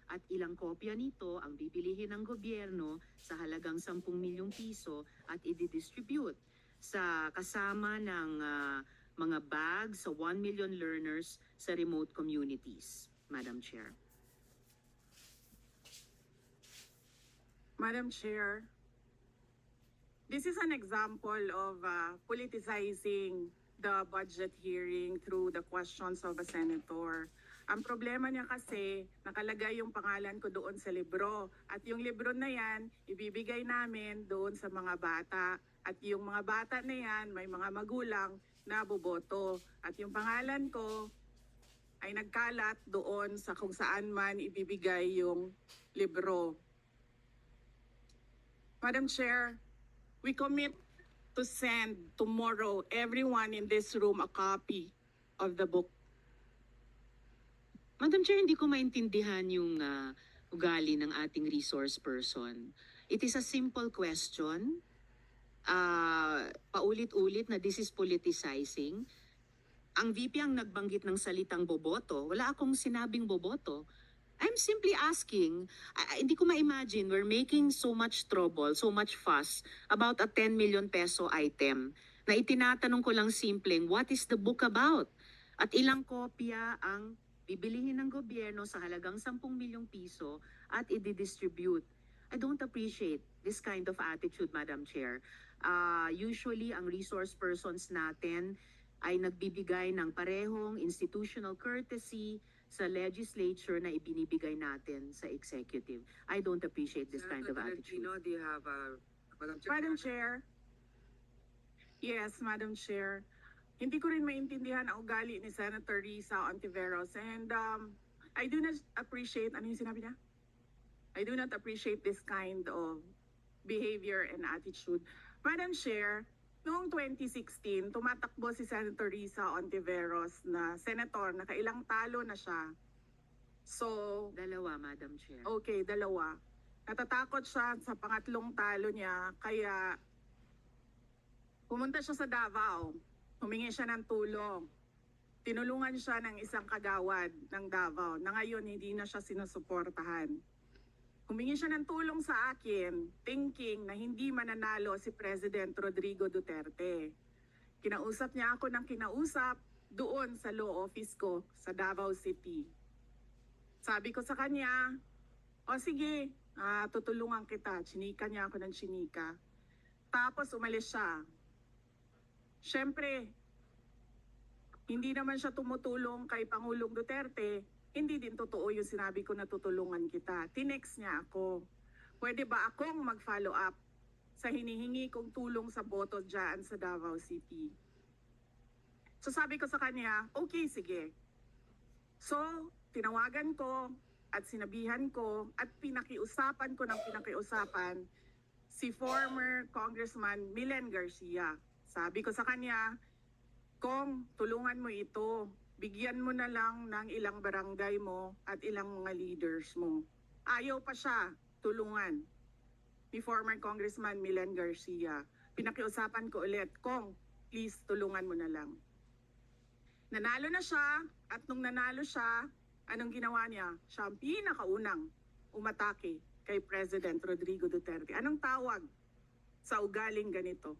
at ilang kopya nito ang bibilihin ng gobyerno sa halagang 10 milyong piso at i-distribute sa kasama ng mga bags sa 1 million learners sa remote communities, Madam Chair. Madam Chair, this is an example of politicizing the budget hearing through the questions of a senator. Ang problema niya kasi, nakalagay yung pangalan ko doon sa libro. At yung libro na yan, ibibigay namin doon sa mga bata. At yung mga bata na yan, may mga magulang na boboto. At yung pangalan ko ay nagkalat doon sa kung saan man ibibigay yung libro. Madam Chair, we commit to send tomorrow everyone in this room a copy of the book. Madam Chair, hindi ko maintindihan yung ugali ng ating resource person. It is a simple question. Paulit-ulit na this is politicizing. Ang VP ang nagbanggit ng salitang boboto. Wala akong sinabing boboto. I'm simply asking, hindi ko ma-imagine we're making so much trouble, so much fuss about a 10 million peso item na itinatanong ko lang simpleng, what is the book about? At ilang kopya ang bibilihin ng gobyerno sa halagang 10 milyong piso at i-distribute. I don't appreciate this kind of attitude, Madam Chair. Usually, ang resource persons natin ay nagbibigay ng parehong institutional courtesy sa legislature na ibinibigay natin sa executive. I don't appreciate this kind of attitude. Do you have Madam Chair? Yes, Madam Chair. Hindi ko rin maintindihan ang ugali ni Senator Risa Ontiveros. And I do not appreciate, ano yung sinabi niya? I do not appreciate this kind of behavior and attitude. Madam Chair, noong 2016, tumatakbo si Senator Risa Ontiveros na senator, nakailang talo na siya. So, Dalawa, Madam Chair. okay, dalawa. Natatakot siya sa pangatlong talo niya, kaya pumunta siya sa Davao. Humingi siya ng tulong. Tinulungan siya ng isang kagawad ng Davao na ngayon hindi na siya sinusuportahan. Humingi siya ng tulong sa akin, thinking na hindi mananalo si President Rodrigo Duterte. Kinausap niya ako ng kinausap doon sa law office ko sa Davao City. Sabi ko sa kanya, o sige, tutulungan kita. Chinika niya ako ng chinika. Tapos umalis siya. Siyempre, hindi naman siya tumutulong kay Pangulong Duterte. Hindi din totoo yung sinabi ko na tutulungan kita. Tinext niya ako. Pwede ba akong mag-follow up sa hinihingi kong tulong sa boto dyan sa Davao City? So sabi ko sa kanya, okay, sige. So, tinawagan ko at sinabihan ko at pinakiusapan ko ng pinakiusapan si former Congressman Milen Garcia. Sabi ko sa kanya, Kong, tulungan mo ito. Bigyan mo na lang ng ilang barangay mo at ilang mga leaders mo. Ayaw pa siya tulungan ni former Congressman Milen Garcia. Pinakiusapan ko ulit, Kong, please tulungan mo na lang. Nanalo na siya at nung nanalo siya, anong ginawa niya? Siya ang pinakaunang umatake kay President Rodrigo Duterte. Anong tawag sa ugaling ganito?